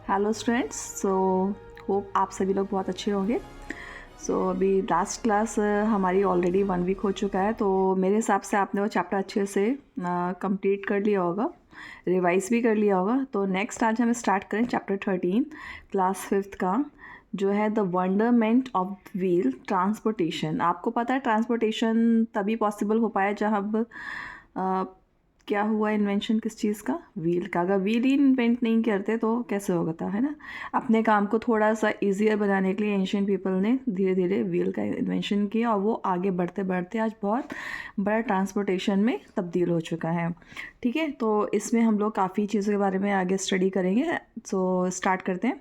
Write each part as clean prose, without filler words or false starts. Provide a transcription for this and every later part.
Hello students. Hope आप सभी लोग बहुत अच्छे होंगे। अभी लास्ट क्लास हमारी ऑलरेडी 1 वीक हो चुका है, तो मेरे हिसाब से आपने वो चैप्टर अच्छे से कंप्लीट कर लिया होगा, रिवाइज भी कर लिया होगा। तो नेक्स्ट आज हम स्टार्ट करें चैप्टर 13 क्लास 5th का, जो है द वंडरमेंट ऑफ व्हील ट्रांसपोर्टेशन। आपको पता है ट्रांसपोर्टेशन तभी पॉसिबल हो पाया जब क्या हुआ, इन्वेंशन किस चीज़ का, व्हील का। अगर व्हील ही इन्वेंट नहीं करते तो कैसे होगा था, है ना। अपने काम को थोड़ा सा इजियर बनाने के लिए एंशियंट पीपल ने धीरे धीरे व्हील का इन्वेंशन किया, और वो आगे बढ़ते बढ़ते आज बहुत बड़ा ट्रांसपोर्टेशन में तब्दील हो चुका है। ठीक है, तो इसमें हम लोग काफ़ी चीज़ों के बारे में आगे स्टडी करेंगे। स्टार्ट करते हैं।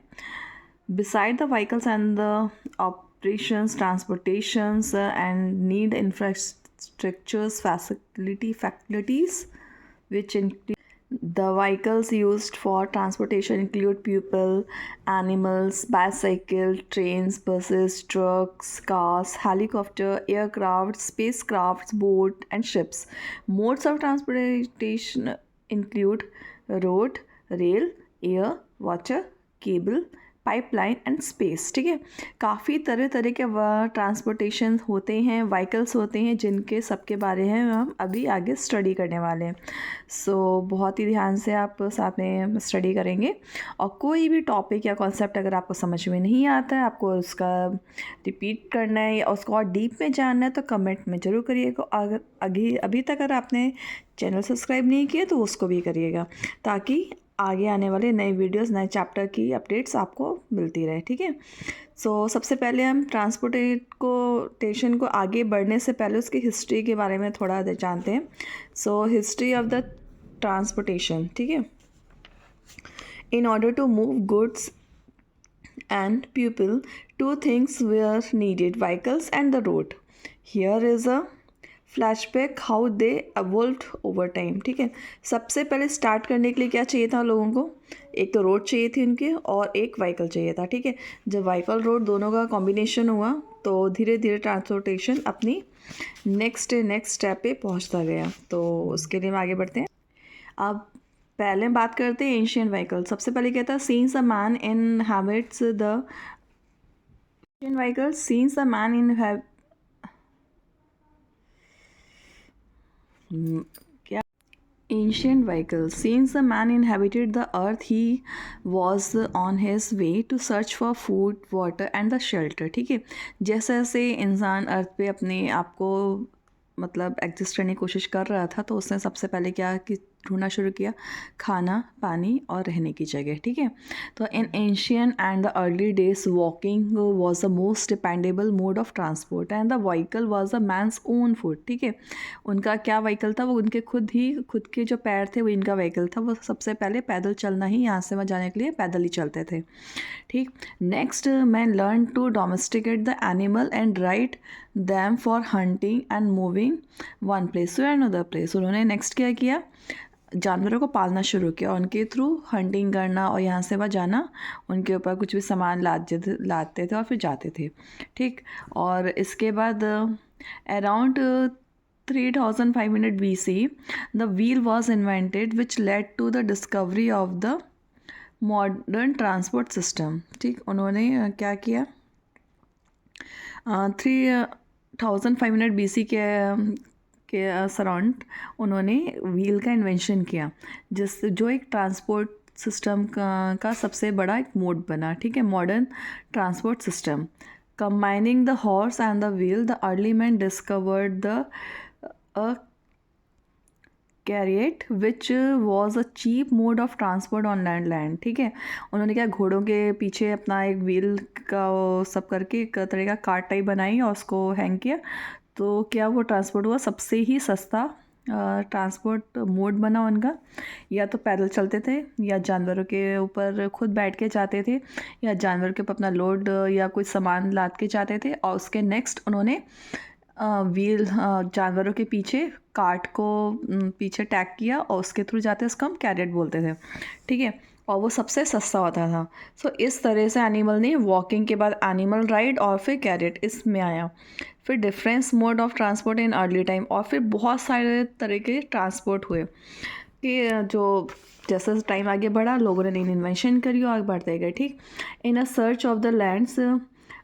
Beside the vehicles and the operations, transportations and need infrastructures, facilities which include the vehicles used for transportation include people, animals, bicycle, trains, buses, trucks, cars, helicopter, aircraft, spacecrafts, boat, and ships. Modes of transportation include road, rail, air, water, cable, pipeline and space. ठीक है, काफ़ी तरह तरह के transportation होते हैं, vehicles होते हैं, जिनके सबके बारे में हम अभी आगे स्टडी करने वाले हैं। बहुत ही ध्यान से आप साथ में स्टडी करेंगे, और कोई भी टॉपिक या कॉन्सेप्ट अगर आपको समझ में नहीं आता है, आपको उसका रिपीट करना है या उसको और डीप में जानना है, तो कमेंट में ज़रूर करिएगा। अगर अभी तक अगर आपने चैनल सब्सक्राइब नहीं किया तो उसको भी करिएगा, ताकि आगे आने वाले नए वीडियोस, नए चैप्टर की अपडेट्स आपको मिलती रहे। ठीक है, सबसे पहले हम ट्रांसपोर्टेशन को आगे बढ़ने से पहले उसकी हिस्ट्री के बारे में थोड़ा जानते हैं। History of the transportation. ठीक है, in order to move goods and people, two things were needed: vehicles and the road. Here is a flashback how they evolved over time. ठीक है, सबसे पहले स्टार्ट करने के लिए क्या चाहिए था लोगों को? एक तो रोड चाहिए थी उनके, और एक व्हीकल चाहिए था। ठीक है, जब व्हीकल रोड दोनों का कॉम्बिनेशन हुआ तो धीरे धीरे ट्रांसपोर्टेशन अपनी नेक्स्ट स्टेप पे पहुंचता गया। तो उसके लिए हम आगे बढ़ते हैं। अब पहले बात करते हैं एंशियंट व्हीकल। सबसे पहले क्या था? Scenes a man in habits the ancient vehicle, scenes a man in क्या ancient vehicles. Since the man inhabited the earth, he was on his way to search for food, water and the shelter. ठीक है, जैसे जैसे इंसान अर्थ पे अपने आप को मतलब एग्जिस्ट करने की कोशिश कर रहा था, तो उसने सबसे पहले क्या कि ढूंढना शुरू किया? खाना, पानी और रहने की जगह। ठीक है, तो in ancient and the early days walking was the most dependable mode of transport and the vehicle was the man's own food. ठीक है, उनका क्या व्हीकल था? वो उनके खुद के जो पैर थे वो इनका व्हीकल था। वो सबसे पहले पैदल चलना ही, यहाँ से वहाँ जाने के लिए पैदल ही चलते थे। ठीक, next man learn to domesticate the animal and ride them for hunting and moving one place to another place. उन्होंने नेक्स्ट क्या किया? जानवरों को पालना शुरू किया, उनके थ्रू हंटिंग करना और यहाँ से वहाँ जाना, उनके ऊपर कुछ भी सामान लाते थे और फिर जाते थे। ठीक, और इसके बाद around 3500 BC the wheel was invented, which led to the discovery of the modern transport system. ठीक, उन्होंने क्या किया? 3500 BC के सराउंड उन्होंने व्हील का इन्वेंशन किया, जो एक ट्रांसपोर्ट सिस्टम का सबसे बड़ा एक मोड बना। ठीक है, modern transport system combining the horse and the wheel. The early man discovered the chariot which was a cheap mode of transport on land. ठीक है, उन्होंने क्या घोड़ों के पीछे अपना एक व्हील का सब करके एक तरह का कार्ट टाइप बनाई और उसको हैंग किया, तो क्या वो ट्रांसपोर्ट हुआ सबसे ही सस्ता ट्रांसपोर्ट मोड बना उनका। या तो पैदल चलते थे, या जानवरों के ऊपर खुद बैठ के जाते थे, या जानवर के ऊपर अपना लोड या कुछ सामान लाद के जाते थे, और उसके नेक्स्ट उन्होंने व्हील जानवरों के पीछे कार्ट को पीछे टैग किया और उसके थ्रू जाते, उसको हम कैरियट बोलते थे। ठीक है, और वो सबसे सस्ता होता था। इस तरह से एनिमल ने वॉकिंग के बाद एनिमल राइड और फिर कैरियट इसमें आया। फिर difference mode of transport in early time, और फिर बहुत सारे तरह के ट्रांसपोर्ट हुए। कि जो जैसा टाइम आगे बढ़ा लोगों ने नई इन्वेंशन करी और आगे बढ़ते गए, ठीक। In a search of the lands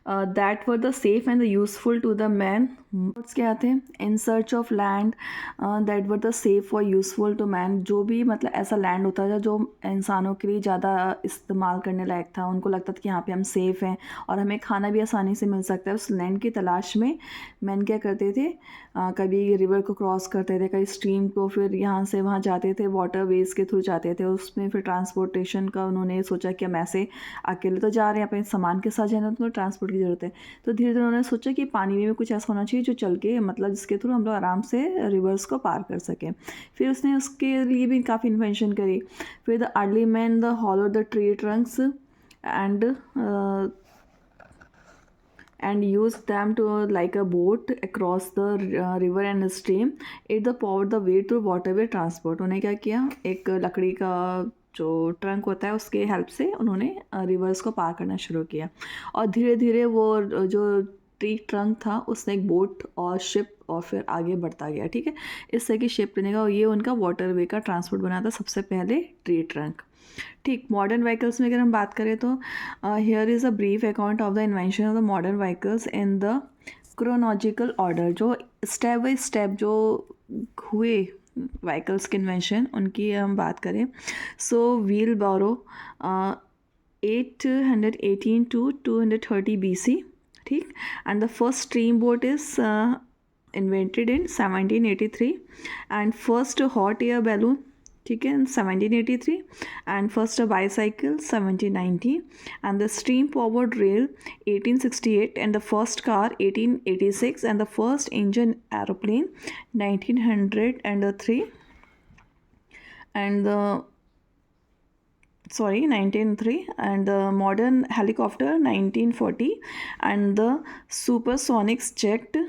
that were the safe and the useful to the man. Words क्या थे? In search of land that were the safe और यूजफुल टू मैन। जो भी मतलब ऐसा लैंड होता था जो इंसानों के लिए ज़्यादा इस्तेमाल करने लायक था, उनको लगता था कि यहाँ पे हम सेफ़ हैं और हमें खाना भी आसानी से मिल सकता है, उस लैंड की तलाश में मैन क्या करते थे, कभी रिवर को क्रॉस करते थे, कभी स्ट्रीम को, फिर यहाँ से वहाँ जाते थे, वाटर वेज के थ्रू जाते थे। उसमें फिर ट्रांसपोर्टेशन का उन्होंने सोचा कि हम ऐसे अकेले तो जा रहे हैं, अपने सामान के साथ जाना तो ट्रांसपोर्ट की ज़रूरत है। तो धीरे धीरे उन्होंने सोचा कि पानी में भी कुछ ऐसा होना चाहिए जो चल के मतलब जिसके थ्रू हम लोग आराम से रिवर्स को पार कर सकें। फिर उसने उसके लिए भी काफ़ी इन्वेंशन करी। फिर the early man the hollow the tree Trunks and use them to like a boat across the river and stream. It the powered the way to waterway transport. उन्हें क्या किया, एक लकड़ी का जो ट्रंक होता है उसके हेल्प से उन्होंने रिवर्स को पार करना शुरू किया और धीरे धीरे वो जो ट्री ट्रंक था उसने एक बोट और शिप और फिर आगे बढ़ता गया, ठीक है। इससे कि शिप लेने का ये उनका वाटरवे का ट्रांसपोर्ट बना था सबसे पहले ट्री ट्रंक, ठीक। मॉडर्न व्हीकल्स में अगर हम बात करें तो here is a brief account of the invention of the modern vehicles in the chronological order. जो स्टेप बाई स्टेप जो हुए व्हीकल्स के इन्वेंशन उनकी हम बात करें। सो व्हील बारो 818 to 230 BC, ठीक। And the first stream boat is invented in 1783 and first hot air balloon, ठीक है, in 1783 and first a bicycle 1790 and the steam powered rail 1868 and the first car 1886 and the first engine aeroplane 1903 and the 1903 and the modern helicopter 1940 and the supersonic jet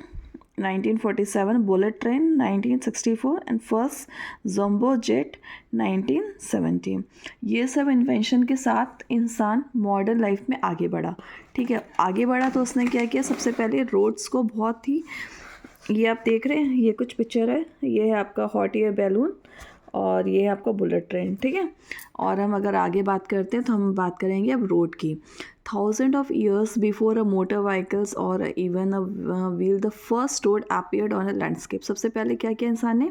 1947, bullet train 1964 and first jumbo jet 1970। ये सब invention के साथ इंसान modern life में आगे बढ़ा, ठीक है। आगे बढ़ा तो उसने क्या किया, सबसे पहले रोड्स को बहुत ही, ये आप देख रहे हैं ये कुछ पिक्चर है, ये है आपका हॉट एयर बैलून और ये है आपका बुलेट ट्रेन, ठीक है। और हम अगर आगे बात करते हैं तो हम बात करेंगे अब रोड की। Thousand of years before a motor vehicles और even a wheel the first road appeared on a landscape. सबसे पहले क्या किया इंसान ने,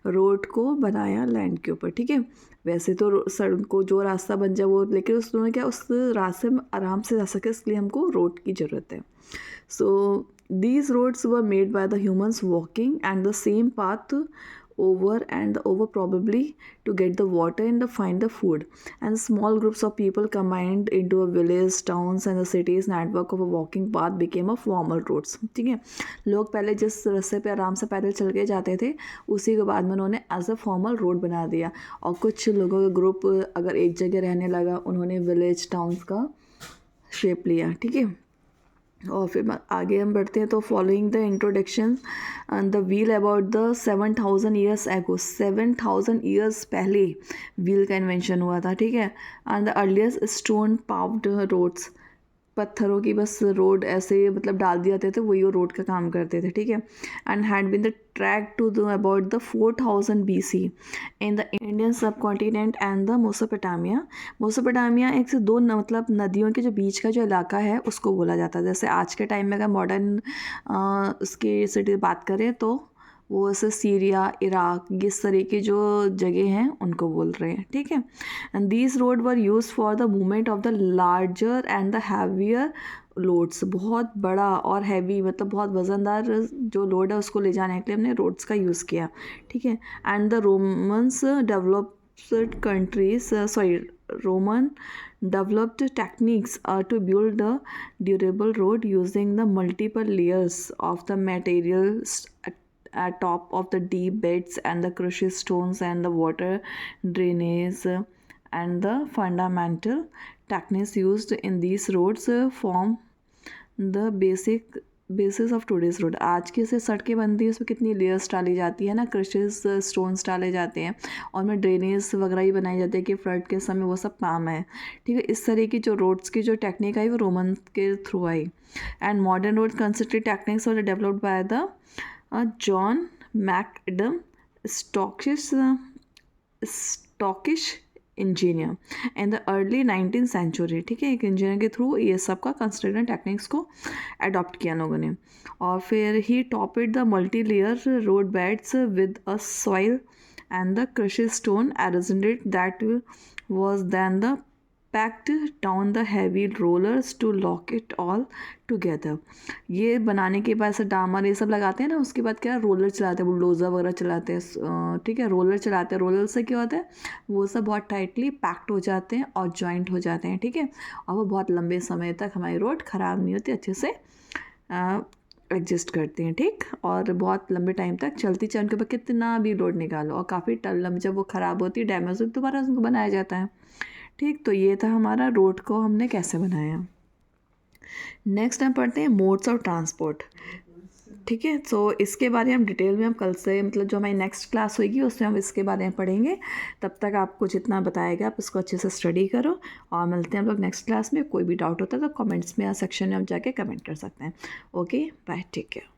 रोड को बनाया लैंड के ऊपर, ठीक है। वैसे तो सड़क को जो रास्ता बन जाए वो, लेकिन उसने क्या उस रास्ते में आराम से जा सके इसलिए हमको रोड की ज़रूरत है। सो these roads were made by the humans walking and the same path over and over probably to get the water and to find the food, and small groups of people combined into a village, towns and the cities network of a walking path became a formal roads, ठीक है। लोग पहले जिस रास्ते पे आराम से पैदल चल के जाते थे उसी के बाद में उन्होंने एज अ फॉर्मल रोड बना दिया और कुछ लोगों का ग्रुप अगर एक जगह रहने लगा उन्होंने विलेज टाउन्स का शेप लिया, ठीक है। और फिर आगे हम बढ़ते हैं तो following the introduction the wheel about the 7000 years ago, 7000 years पहले व्हील का इन्वेंशन हुआ था, ठीक है। And the earliest stone paved roads, पत्थरों की बस रोड ऐसे मतलब डाल दिए जाते थे, वही वो रोड का काम करते थे, ठीक है। And had been the track to the about the 4000 BC in the Indian subcontinent and the Mesopotamia. Mesopotamia एक से दो मतलब नदियों के जो बीच का जो इलाका है उसको बोला जाता है। जैसे आज के टाइम में अगर मॉडर्न उसकी सिटी बात करें तो वो ऐसे सीरिया, इराक, इस तरह की जो जगह हैं उनको बोल रहे हैं, ठीक है। And these road were use for the movement of the larger and the heavier loads. बहुत बड़ा और हैवी मतलब बहुत वज़नदार जो लोड है उसको ले जाने के लिए हमने रोड्स का यूज़ किया, ठीक है। And the Romans developed countries Roman developed techniques to build the durable road using the multiple layers of the materials at top of the deep beds and the crushed stones and the water drainage and the fundamental techniques used in these roads form the basis of today's road. आज की से सड़कें बनती है उसमें कितनी layers डाली जाती है ना, क्रशेस स्टोन्स डाले जाते हैं और में ड्रेनेज वगैरह ही बनाई जाती है कि फ्लड के समय वो सब काम है, ठीक है। इस तरह की जो रोड्स की जो टेक्निक आई वो रोमन के थ्रू आई। And modern road consisted techniques were developed by the John McAdam Scottish Scottish engineer in the early 19th century. ठीक है, एक इंजीनियर के थ्रू ये सब का कंस्ट्रक्शन टेक्निक्स को अडॉप्ट किया लोगों ने। और फिर he topped the multi layer road beds with a soil and the crushed stone arrangement that was then the packed down the heavy rollers to lock it all together। ये बनाने के बाद से डामर ये सब लगाते हैं ना, उसके बाद क्या रोलर चलाते हैं, बुलडोज़र वगैरह चलाते हैं। ठीक है, रोलर चलाते हैं। रोलर से क्या होता है, वो सब बहुत टाइटली पैक्ड हो जाते हैं और जॉइंट हो जाते हैं। ठीक है, और वो बहुत लंबे समय तक हमारी रोड ख़राब नहीं होती, अच्छे से एडजस्ट करते हैं। ठीक, और बहुत लंबे टाइम तक चलती चाहे उनके ऊपर कितना भी लोड निकालो, और काफ़ी लंबी जब वो ख़राब होती है, डैमेज होती, दोबारा उनको बनाया जाता है। ठीक, तो ये था हमारा रोड को हमने कैसे बनाया। नेक्स्ट हम पढ़ते हैं मोड्स ऑफ ट्रांसपोर्ट। ठीक है, तो इसके बारे में हम डिटेल में हम कल से मतलब जो हमारी नेक्स्ट क्लास होगी उसमें हम इसके बारे में पढ़ेंगे। तब तक आपको जितना बताएगा आप इसको अच्छे से स्टडी करो, और मिलते हैं हम लोग नेक्स्ट क्लास में। कोई भी डाउट होता है तो कमेंट्स में या सेक्शन में हम जाके कमेंट कर सकते हैं। Okay, bye, take care.